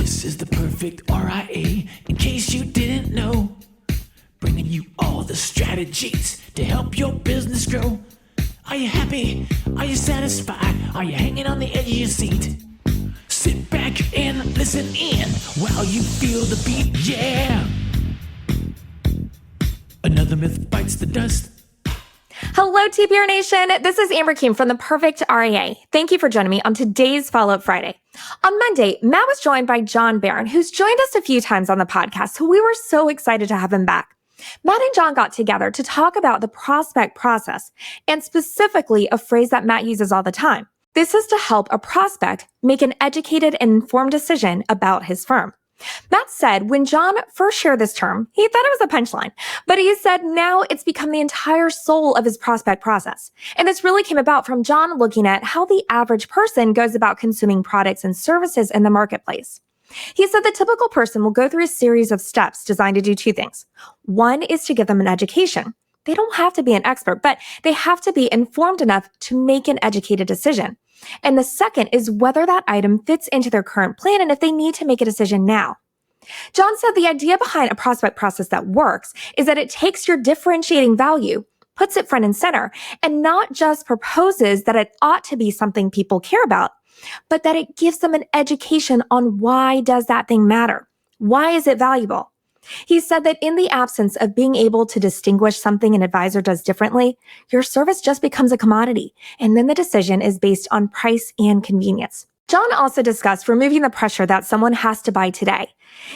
This is the perfect RIA, in case you didn't know. Bringing you all the strategies to help your business grow. Are you happy? Are you satisfied? Are you hanging on the edge of your seat? Sit back and listen in while you feel the beat, yeah. Another myth bites the dust. Hello, TPR Nation. This is Amber Kim from The Perfect RIA. Thank you for joining me on today's Follow-Up Friday. On Monday, Matt was joined by John Barron, who's joined us a few times on the podcast, so we were so excited to have him back. Matt and John got together to talk about the prospect process, and specifically a phrase that Matt uses all the time. This is to help a prospect make an educated and informed decision about his firm. Matt said when John first shared this term, he thought it was a punchline, but he said now it's become the entire soul of his prospect process. And this really came about from John looking at how the average person goes about consuming products and services in the marketplace. He said the typical person will go through a series of steps designed to do two things. One is to give them an education. They don't have to be an expert, but they have to be informed enough to make an educated decision. And the second is whether that item fits into their current plan and if they need to make a decision now. John said the idea behind a prospect process that works is that it takes your differentiating value, puts it front and center, and not just proposes that it ought to be something people care about, but that it gives them an education on why does that thing matter? Why is it valuable? He said that in the absence of being able to distinguish something an advisor does differently, your service just becomes a commodity, and then the decision is based on price and convenience. John also discussed removing the pressure that someone has to buy today.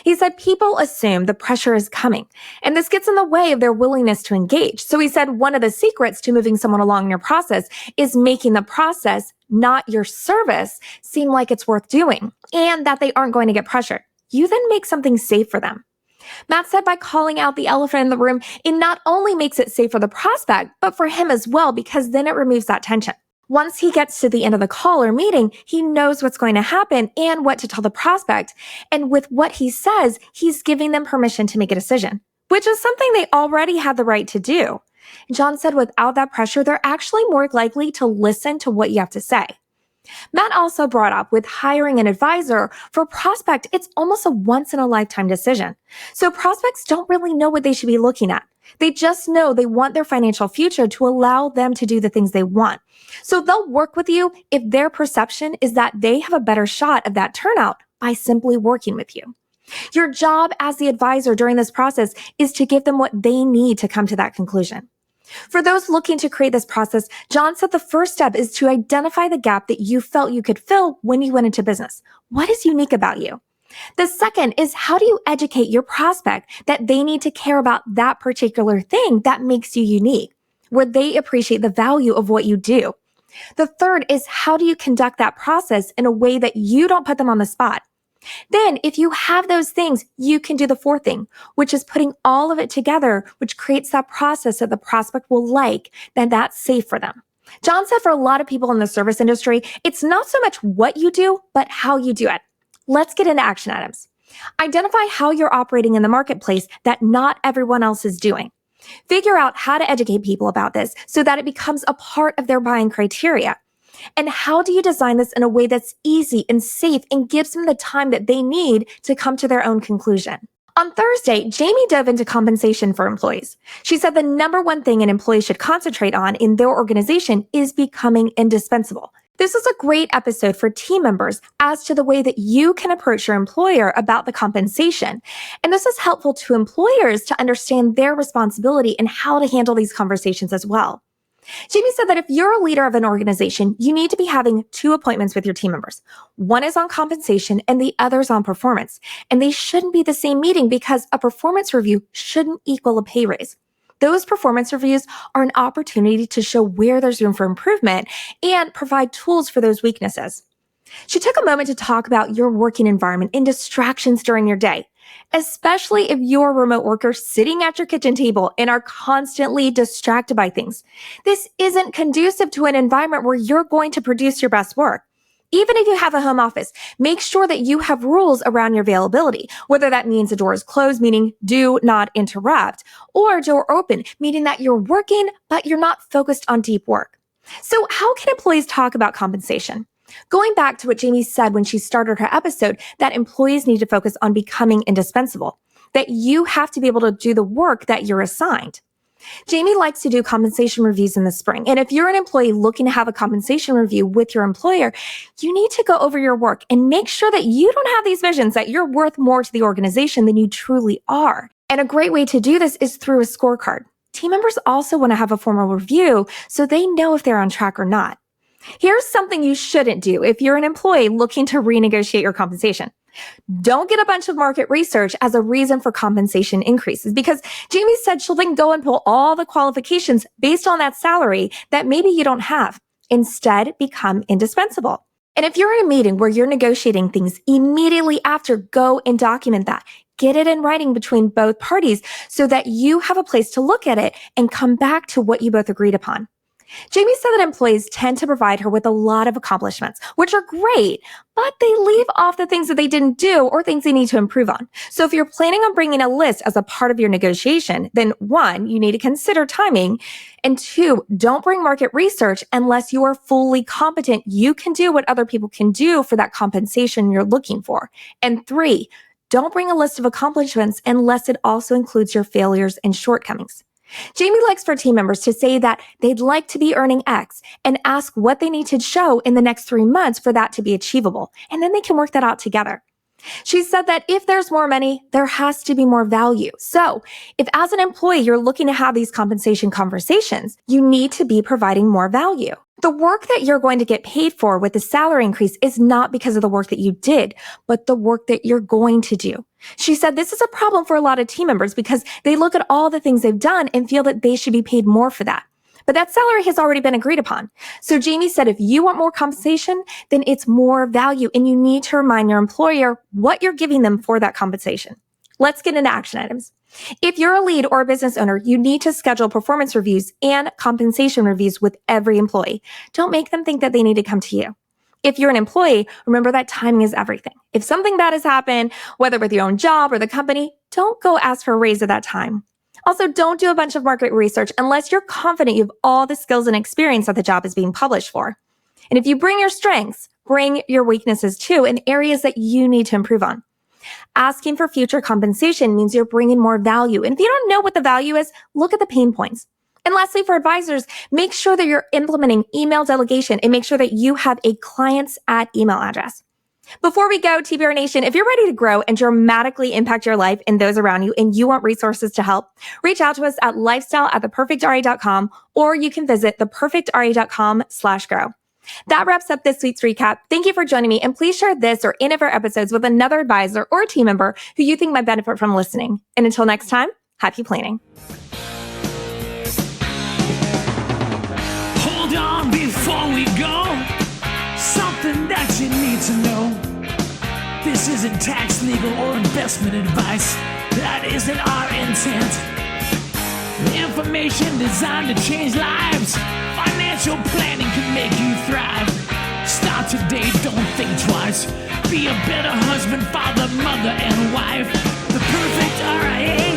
He said people assume the pressure is coming, and this gets in the way of their willingness to engage. So he said one of the secrets to moving someone along in your process is making the process, not your service, seem like it's worth doing, and that they aren't going to get pressured. You then make something safe for them. Matt said by calling out the elephant in the room, it not only makes it safe for the prospect, but for him as well, because then it removes that tension. Once he gets to the end of the call or meeting, he knows what's going to happen and what to tell the prospect. And with what he says, he's giving them permission to make a decision, which is something they already had the right to do. John said without that pressure, they're actually more likely to listen to what you have to say. Matt also brought up with hiring an advisor for a prospect, it's almost a once-in-a-lifetime decision. So prospects don't really know what they should be looking at. They just know they want their financial future to allow them to do the things they want. So they'll work with you if their perception is that they have a better shot of that turnout by simply working with you. Your job as the advisor during this process is to give them what they need to come to that conclusion. For those looking to create this process, John said the first step is to identify the gap that you felt you could fill when you went into business. What is unique about you? The second is how do you educate your prospect that they need to care about that particular thing that makes you unique, where they appreciate the value of what you do. The third is how do you conduct that process in a way that you don't put them on the spot? Then, if you have those things, you can do the fourth thing, which is putting all of it together, which creates that process that the prospect will like, then that's safe for them. John said for a lot of people in the service industry, it's not so much what you do, but how you do it. Let's get into action items. Identify how you're operating in the marketplace that not everyone else is doing. Figure out how to educate people about this so that it becomes a part of their buying criteria. And how do you design this in a way that's easy and safe and gives them the time that they need to come to their own conclusion? On Thursday, Jamie dove into compensation for employees. She said the number one thing an employee should concentrate on in their organization is becoming indispensable. This is a great episode for team members as to the way that you can approach your employer about the compensation. And this is helpful to employers to understand their responsibility and how to handle these conversations as well. Jamie said that if you're a leader of an organization, you need to be having two appointments with your team members. One is on compensation and the other is on performance. And they shouldn't be the same meeting because a performance review shouldn't equal a pay raise. Those performance reviews are an opportunity to show where there's room for improvement and provide tools for those weaknesses. She took a moment to talk about your working environment and distractions during your day, especially if you're a remote worker sitting at your kitchen table and are constantly distracted by things. This isn't conducive to an environment where you're going to produce your best work. Even if you have a home office, make sure that you have rules around your availability, whether that means the door is closed, meaning do not interrupt, or door open, meaning that you're working, but you're not focused on deep work. So how can employees talk about compensation? Going back to what Jamie said when she started her episode, that employees need to focus on becoming indispensable, that you have to be able to do the work that you're assigned. Jamie likes to do compensation reviews in the spring. And if you're an employee looking to have a compensation review with your employer, you need to go over your work and make sure that you don't have these visions that you're worth more to the organization than you truly are. And a great way to do this is through a scorecard. Team members also want to have a formal review so they know if they're on track or not. Here's something you shouldn't do if you're an employee looking to renegotiate your compensation. Don't get a bunch of market research as a reason for compensation increases, because Jamie said she'll then go and pull all the qualifications based on that salary that maybe you don't have. Instead, become indispensable. And if you're in a meeting where you're negotiating things immediately after, go and document that. Get it in writing between both parties so that you have a place to look at it and come back to what you both agreed upon. Jamie said that employees tend to provide her with a lot of accomplishments, which are great, but they leave off the things that they didn't do or things they need to improve on. So if you're planning on bringing a list as a part of your negotiation, then 1, you need to consider timing. And 2, don't bring market research unless you are fully competent. You can do what other people can do for that compensation you're looking for. And 3, don't bring a list of accomplishments unless it also includes your failures and shortcomings. Jamie likes for team members to say that they'd like to be earning X and ask what they need to show in the next 3 months for that to be achievable. And then they can work that out together. She said that if there's more money, there has to be more value. So if as an employee, you're looking to have these compensation conversations, you need to be providing more value. The work that you're going to get paid for with the salary increase is not because of the work that you did, but the work that you're going to do. She said this is a problem for a lot of team members because they look at all the things they've done and feel that they should be paid more for that. But that salary has already been agreed upon. So Jamie said if you want more compensation, then it's more value, and you need to remind your employer what you're giving them for that compensation. Let's get into action items. If you're a lead or a business owner, you need to schedule performance reviews and compensation reviews with every employee. Don't make them think that they need to come to you. If you're an employee, remember that timing is everything. If something bad has happened, whether with your own job or the company, don't go ask for a raise at that time. Also, don't do a bunch of market research unless you're confident you have all the skills and experience that the job is being published for. And if you bring your strengths, bring your weaknesses too, in areas that you need to improve on. Asking for future compensation means you're bringing more value. And if you don't know what the value is, look at the pain points. And lastly, for advisors, make sure that you're implementing email delegation and make sure that you have a clients at email address. Before we go, TBR Nation, if you're ready to grow and dramatically impact your life and those around you, and you want resources to help, reach out to us at lifestyle@theperfectra.com, or you can visit theperfectra.com/grow. That wraps up this week's recap. Thank you for joining me, and please share this or any of our episodes with another advisor or team member who you think might benefit from listening. And until next time, happy planning. Hold on before we go. Something that you need to know. This isn't tax, legal, or investment advice. That isn't our intent. Information designed to change lives. Financial planning can make you thrive. Start today, don't think twice. Be a better husband, father, mother, and wife. The perfect RIA.